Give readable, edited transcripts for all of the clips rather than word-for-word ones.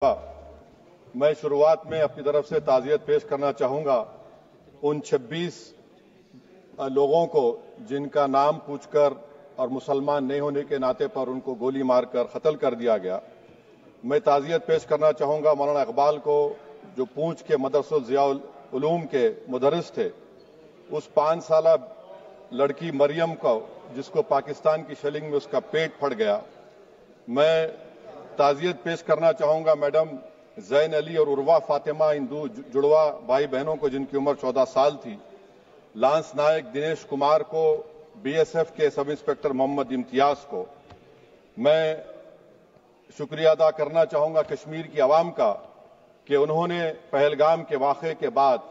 मैं शुरुआत में अपनी तरफ से ताज़ियत पेश करना चाहूंगा उन 26 लोगों को जिनका नाम पूछकर और मुसलमान नहीं होने के नाते पर उनको गोली मारकर कत्ल कर दिया गया। मैं ताज़ियत पेश करना चाहूंगा मौलाना इकबाल को, जो पूंछ के मदरसा ज़ियाउल उलूम के मुदर्रिस थे। उस 5 साला लड़की मरियम को, जिसको पाकिस्तान की शेलिंग में उसका पेट फट गया। मैं ताज़ियत पेश करना चाहूंगा मैडम जैन अली और उर्वा फातिमा, इन दो जुड़वा भाई बहनों को जिनकी उम्र 14 साल थी। लांस नायक दिनेश कुमार को, बीएसएफ के सब इंस्पेक्टर मोहम्मद इम्तियाज को। मैं शुक्रिया अदा करना चाहूंगा कश्मीर की आवाम का कि उन्होंने पहलगाम के वाक़े के बाद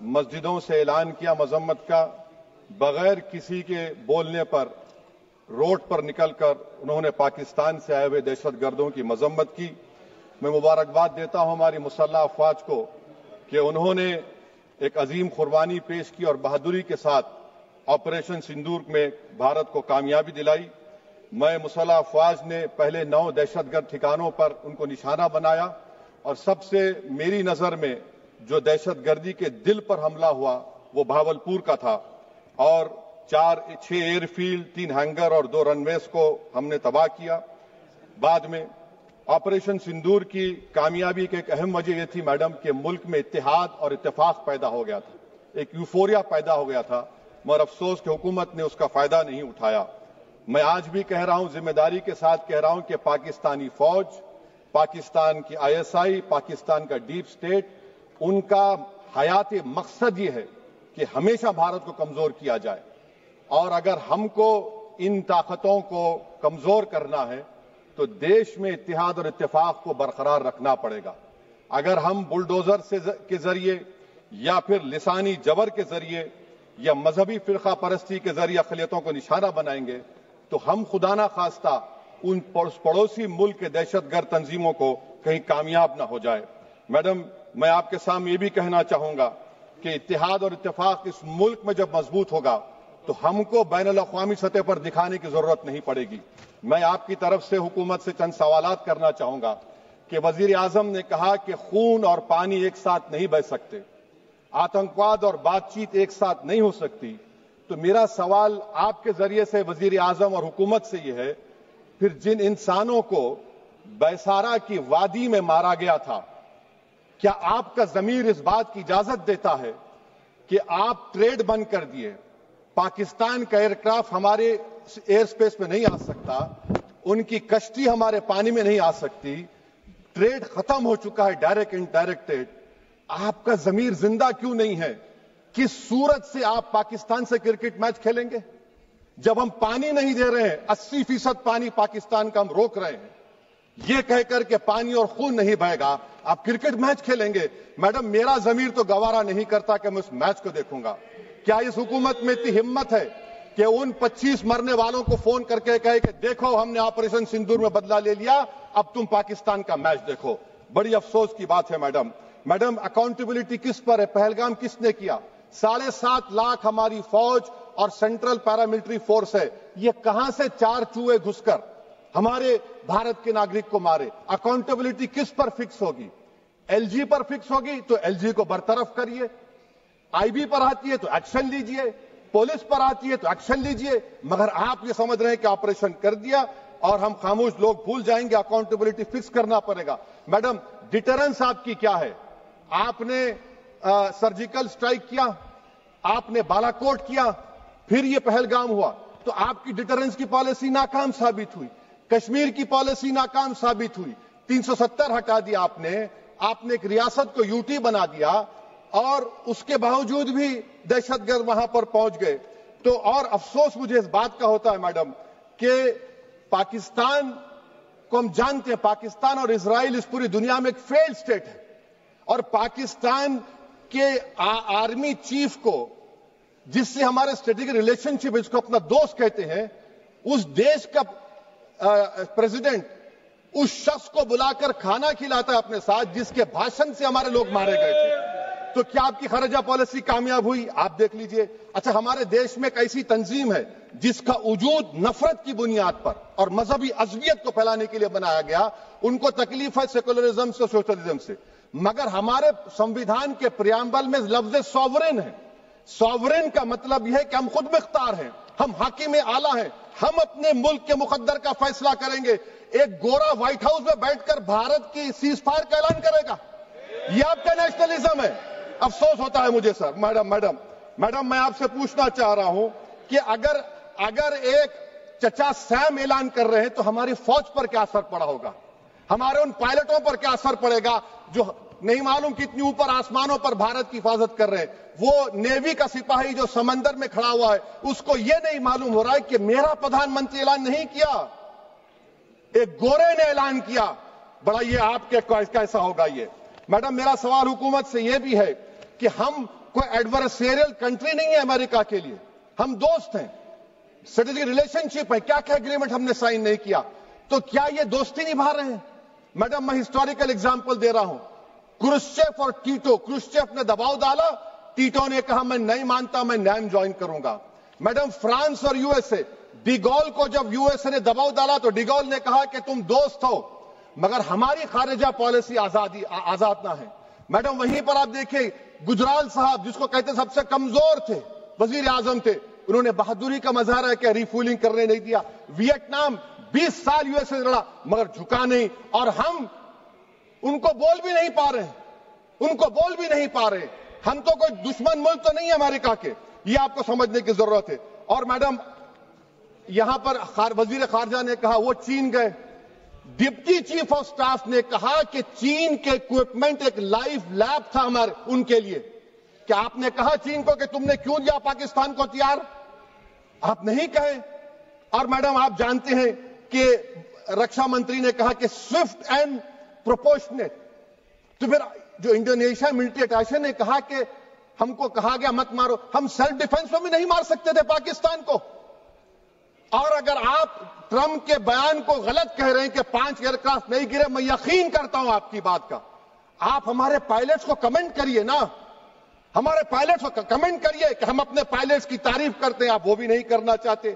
मस्जिदों से ऐलान किया मजम्मत का, बगैर किसी के बोलने पर रोड पर निकलकर उन्होंने पाकिस्तान से आए हुए दहशतगर्दों की मजम्मत की। मैं मुबारकबाद देता हूं हमारी मुसल्लह अफवाज को कि उन्होंने एक अजीम कुर्बानी पेश की और बहादुरी के साथ ऑपरेशन सिंदूर में भारत को कामयाबी दिलाई। मैं मुसल्लह अफवाज ने पहले 9 दहशतगर्द ठिकानों पर उनको निशाना बनाया और सबसे मेरी नजर में जो दहशतगर्दी के दिल पर हमला हुआ वो भावलपुर का था और 6 एयरफील्ड, 3 हैंगर और 2 रनवेज को हमने तबाह किया। बाद में ऑपरेशन सिंदूर की कामयाबी की एक अहम वजह यह थी मैडम कि मुल्क में इत्तेहाद और इत्तेफाक पैदा हो गया था, एक यूफोरिया पैदा हो गया था, मगर अफसोस कि हुकूमत ने उसका फायदा नहीं उठाया। मैं आज भी कह रहा हूं, जिम्मेदारी के साथ कह रहा हूं कि पाकिस्तानी फौज, पाकिस्तान की आईएसआई, पाकिस्तान का डीप स्टेट, उनका हयाती मकसद ये है कि हमेशा भारत को कमजोर किया जाए और अगर हमको इन ताकतों को कमजोर करना है तो देश में इत्तेहाद और इत्तेफाक को बरकरार रखना पड़ेगा। अगर हम बुलडोजर के जरिए या फिर लिसानी जबर के जरिए या मजहबी फिरका परस्ती के जरिए अक़लियतों को निशाना बनाएंगे तो हम खुदा ना खास्ता उन पड़ोसी मुल्क के दहशतगर्द तंजीमों को कहीं कामयाब ना हो जाए। मैडम, मैं आपके सामने ये भी कहना चाहूंगा कि इत्तेहाद और इत्तेफाक इस मुल्क में जब मजबूत होगा तो हमको बैनुल अक़वामी सतह पर दिखाने की जरूरत नहीं पड़ेगी। मैं आपकी तरफ से हुकूमत से चंद सवालात करना चाहूंगा कि वजीर आजम ने कहा कि खून और पानी एक साथ नहीं बह सकते, आतंकवाद और बातचीत एक साथ नहीं हो सकती। तो मेरा सवाल आपके जरिए से वजीर आजम और हुकूमत से यह है, फिर जिन इंसानों को बैसारा की वादी में मारा गया था, क्या आपका जमीर इस बात की इजाजत देता है कि आप ट्रेड बंद कर दिए, पाकिस्तान का एयरक्राफ्ट हमारे एयर स्पेस में नहीं आ सकता, उनकी कश्ती हमारे पानी में नहीं आ सकती, ट्रेड खत्म हो चुका है डायरेक्ट इनडायरेक्टेड, आपका जमीर जिंदा क्यों नहीं है? किस सूरत से आप पाकिस्तान से क्रिकेट मैच खेलेंगे जब हम पानी नहीं दे रहे हैं? 80% पानी पाकिस्तान का हम रोक रहे हैं, ये कहकर के पानी और खून नहीं बहेगा, आप क्रिकेट मैच खेलेंगे? मैडम, मेरा जमीर तो गवारा नहीं करता कि मैं उस मैच को देखूंगा। क्या इस हुकूमत में इतनी हिम्मत है कि उन 25 मरने वालों को फोन करके कहे कि देखो हमने ऑपरेशन सिंदूर में बदला ले लिया, अब तुम पाकिस्तान का मैच देखो? बड़ी अफसोस की बात है मैडम, अकाउंटेबिलिटी किस पर है? पहलगाम किसने किया? 7.5 लाख हमारी फौज और सेंट्रल पैरामिलिट्री फोर्स है, ये कहां से 4 चूहे घुसकर हमारे भारत के नागरिक को मारे? अकाउंटेबिलिटी किस पर फिक्स होगी? एलजी पर फिक्स होगी तो एलजी को बरतरफ करिए, आईबी पर आती है तो एक्शन लीजिए, पुलिस पर आती है तो एक्शन लीजिए, मगर आप ये समझ रहे हैं कि ऑपरेशन कर दिया और हम खामोश लोग भूल जाएंगे। अकाउंटेबिलिटी फिक्स करना पड़ेगा। मैडम, डिटरेंस आपकी क्या है? आपने सर्जिकल स्ट्राइक किया, आपने बालाकोट किया, फिर ये पहलगाम हुआ, तो आपकी डिटरेंस की पॉलिसी नाकाम साबित हुई, कश्मीर की पॉलिसी नाकाम साबित हुई, 370 हटा दिया आपने एक रियासत को यूटी बना दिया और उसके बावजूद भी दहशतगर्द वहां पर पहुंच गए। तो और अफसोस मुझे इस बात का होता है मैडम कि पाकिस्तान को हम जानते हैं, पाकिस्तान और इजराइल इस पूरी दुनिया में एक फेल्ड स्टेट है और पाकिस्तान के आर्मी चीफ को, जिससे हमारे स्ट्रेटेजिक रिलेशनशिप, इसको अपना दोस्त कहते हैं, उस देश का प्रेसिडेंट उस शख्स को बुलाकर खाना खिलाता है अपने साथ जिसके भाषण से हमारे लोग मारे गए थे। تو کیا آپ کی خارجہ پالیسی کامیاب ہوئی؟ آپ دیکھ لیجئے. اچھا، ہمارے دیش میں ایک ایسی تنظیم ہے جس کا وجود نفرت کی بنیاد پر اور مذہبی عصبیت کو پھیلانے کے لیے بنایا گیا. ان کو تکلیف ہے سیکولرزم سے، سوشلزم سے، مگر ہمارے سنویدھان کے پریامبل میں لفظ سوورن ہے. سوورن کا مطلب یہ ہے کہ ہم خود مختار ہیں، ہم حاکم اعلیٰ ہیں، ہم اپنے ملک کے مقدر کا فیصلہ کریں گے. ایک گورا وائٹ ہاؤس میں بیٹھ کر بھارت کی سیز فائر کا اعلان کرے گا؟ یہ آپ کا نیشنلزم ہے؟ افسوس ہوتا ہے مجھے سر. میڈم میں آپ سے پوچھنا چاہ رہا ہوں کہ اگر ایک چچا سیم اعلان کر رہے ہیں تو ہماری فوج پر کیا اثر پڑا ہوگا؟ ہمارے ان پائلٹوں پر کیا اثر پڑے گا جو نہیں معلوم کتنی اوپر آسمانوں پر بھارت کی حفاظت کر رہے ہیں؟ وہ نیوی کا سپاہی جو سمندر میں کھڑا ہوا ہے، اس کو یہ نہیں معلوم ہو رہا ہے کہ میرا پردھان منتری اعلان نہیں کیا، ایک گورے نے اعلان کیا. بڑا یہ آپ کے کیسا ہوگا یہ؟ میڈم میرا سوال حکومت سے یہ بھی ہے کہ ہم کوئی ایڈورسریل کنٹری نہیں ہے امریکہ کے لیے، ہم دوست ہیں، اسٹریٹجک ریلیشن شپ ہے. کیا ایگریمنٹ ہم نے سائن نہیں کیا؟ تو کیا یہ دوستی نبھا رہے ہیں؟ میڈم میں ہسٹوریکل اگزامپل دے رہا ہوں. کرشچیف اور ٹیٹو. کرشچیف نے دباؤ ڈالا، ٹیٹو نے کہا میں نہیں مانتا، میں نیم جوائن کروں گا. میڈم فرانس اور یو ایس اے. ڈیگول کو جب یو ایس اے نے دباؤ ڈالا تو ڈیگول نے کہا کہ تم دوست ہو مگر ہماری خارجہ پالیسی آزاد نہ ہے. میڈم وہیں پر آپ دیکھیں گجرال صاحب، جس کو کہتے سب سے کمزور تھے، وزیر اعظم تھے، انہوں نے بہادری کا مظاہرہ کیا، ریفولنگ کرنے نہیں دیا. ویتنام 20 سال یو ایس اے لڑا مگر جھکا نہیں، اور ہم ان کو بول بھی نہیں پا رہے. ہم تو کوئی دشمن ملک تو نہیں ہے امریکہ کے، یہ آپ کو سمجھنے کی ضرورت ہے. اور میڈم یہاں پر وزیر خارجہ نے کہا وہ چین گئے، ڈپٹی چیف آف سٹاف نے کہا کہ چین کے اکوپمنٹ ایک لائف لیب تھا ہمارے ان کے لیے. کیا آپ نے کہا چین کو کہ تم نے کیوں دیا پاکستان کو ہتھیار؟ آپ نہیں کہے. اور میڈم آپ جانتے ہیں کہ رکشا منتری نے کہا کہ سوئفٹ اینڈ پروپورشنیٹ. تو پھر جو انڈونیشیا ملٹری اٹیشے نے کہا کہ ہم کو کہا گیا مت مارو، ہم سیلف ڈیفنس میں بھی نہیں مار سکتے تھے پاکستان کو. اور اگر آپ ٹرمپ کے بیان کو غلط کہہ رہے ہیں کہ 5 ایئر کرافٹ نہیں گرے، میں یقین کرتا ہوں آپ کی بات کا. آپ ہمارے پائلٹس کو کمنٹ کریے نا، ہمارے پائلٹس کو کمنٹ کریے کہ ہم اپنے پائلٹس کی تعریف کرتے ہیں. آپ وہ بھی نہیں کرنا چاہتے.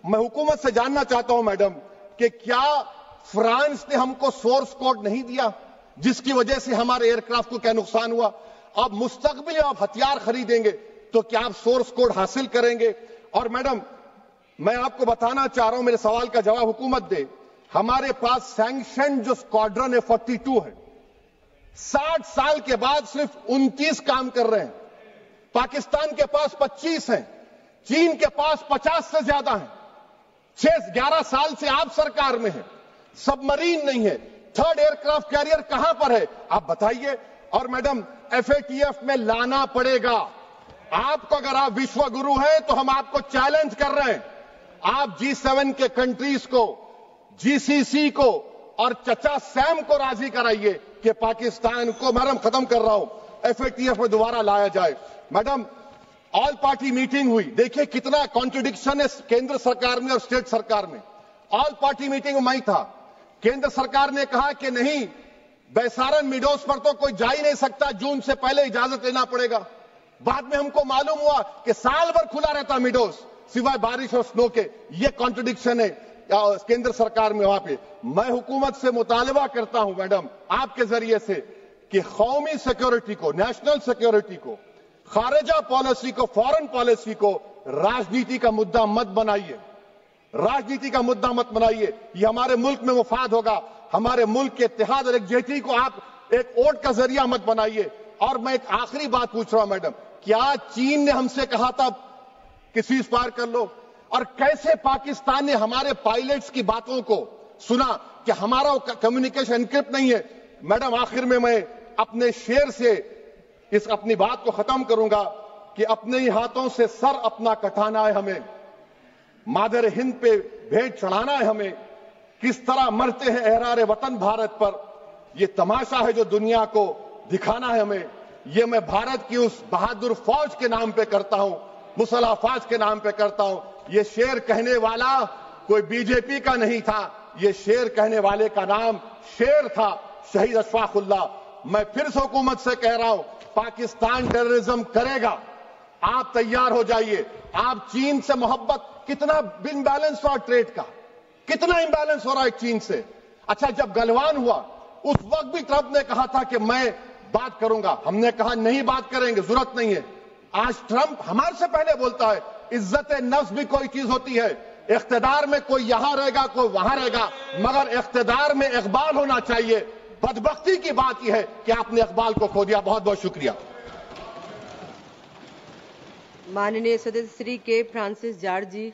میں حکومت سے جاننا چاہتا ہوں میڈم کہ کیا فرانس نے ہم کو سورس کوڈ نہیں دیا جس کی وجہ سے ہمارے ایئر کرافٹ کو کیا نقصان ہوا؟ اب مستقبل میں آپ ہتھیار خریدیں گے تو کیا آپ سورس کوڈ حاصل کریں گے؟ اور میڈم میں آپ کو بتانا چاہ رہا ہوں، میرے سوال کا جواب حکومت دے. ہمارے پاس سینکشن جو اسکواڈرن ہے 42 ہے، 60 سال کے بعد صرف 29 کام کر رہے ہیں. پاکستان کے پاس 25 ہیں، چین کے پاس 50 سے زیادہ ہیں. 11 سال سے آپ سرکار میں ہیں، سب مرین نہیں ہے. 3rd ایئر کرافٹ کیریئر کہاں پر ہے آپ بتائیے. اور میڈم FATF میں لانا پڑے گا آپ کو. اگر آپ وشو گرو ہیں تو ہم آپ کو چیلنج کر رہے ہیں، آپ G7 کے کنٹریز کو، GCC کو اور چچا سیم کو راضی کرائیے کہ پاکستان کو، میڈم ختم کر رہا ہوں، FATF میں دوبارہ لایا جائے. میڈم آل پارٹی میٹنگ ہوئی، دیکھیں کتنا کانٹرڈکشن ہے کیندر سرکار میں اور اسٹیٹ سرکار میں. آل پارٹی میٹنگ میں تھا، کیندر سرکار نے کہا کہ نہیں بیسارن میڈوز پر تو کوئی جا ہی نہیں سکتا، جون سے پہلے اجازت لینا پڑے گا. بعد میں ہم کو معلوم ہوا کہ سال بھر کھلا رہتا میڈوز سوائے بارش اور سنو کے. یہ کانٹرڈکشن ہے کیندر سرکار میں وہاں پہ. میں حکومت سے مطالبہ کرتا ہوں میڈم آپ کے ذریعے سے کہ قومی سیکیورٹی کو، نیشنل سیکیورٹی کو، خارجہ پالیسی کو، فورن پالیسی کو راجنیتی کا مدعا مت بنائیے. راجنیتی کا مدعا مت بنائیے. یہ ہمارے ملک میں مفاد ہوگا. ہمارے ملک کے اتحاد اور یکجہتی کو آپ ایک ووٹ کا ذریعہ مت بنائیے. اور میں ایک آخری بات پوچھ رہا ہوں میڈم، کیا چین نے ہم سے کہا تھا کہ سیز فائر کر لو؟ اور کیسے پاکستان نے ہمارے پائلٹس کی باتوں کو سنا کہ ہمارا کمیونیکیشن انکرپٹ نہیں ہے؟ میڈم آخر میں اپنے شعر سے اپنی بات کو ختم کروں گا کہ اپنے ہی ہاتھوں سے سر اپنا کٹانا ہے ہمیں، مادر ہند پہ بھیٹ چڑھانا ہے ہمیں، کس طرح مرتے ہیں احرار وطن بھارت پر، یہ تماشا ہے جو دنیا کو دکھانا ہے ہمیں. یہ میں بھارت کی اس بہادر فوج کے نام پہ کرتا ہوں، مسلح افواج کے نام پہ کرتا ہوں. یہ شعر کہنے والا کوئی BJP کا نہیں تھا، یہ شعر کہنے والے کا نام شیر تھا، شہید اشفاق اللہ. मैं फिर से हुकूमत से कह रहा हूं, पाकिस्तान टेररिज्म करेगा, आप तैयार हो जाइए। आप चीन से मोहब्बत, कितना इम्बैलेंस हुआ ट्रेड का, कितना इम्बैलेंस हो रहा है चीन से। अच्छा, जब गलवान हुआ उस वक्त भी ट्रंप ने कहा था कि मैं बात करूंगा, हमने कहा नहीं बात करेंगे, जरूरत नहीं है। आज ट्रंप हमारे से पहले बोलता है इज्जत नफ्स भी कोई चीज होती है, इख्तिदार में कोई यहां रहेगा कोई वहां रहेगा, मगर इख्तिदार में इकबाल होना चाहिए। बदबख्ती की बात यह है कि आपने इकबाल को खो दिया। बहुत बहुत शुक्रिया। माननीय सदस्य श्री के फ्रांसिस जार्ज जी।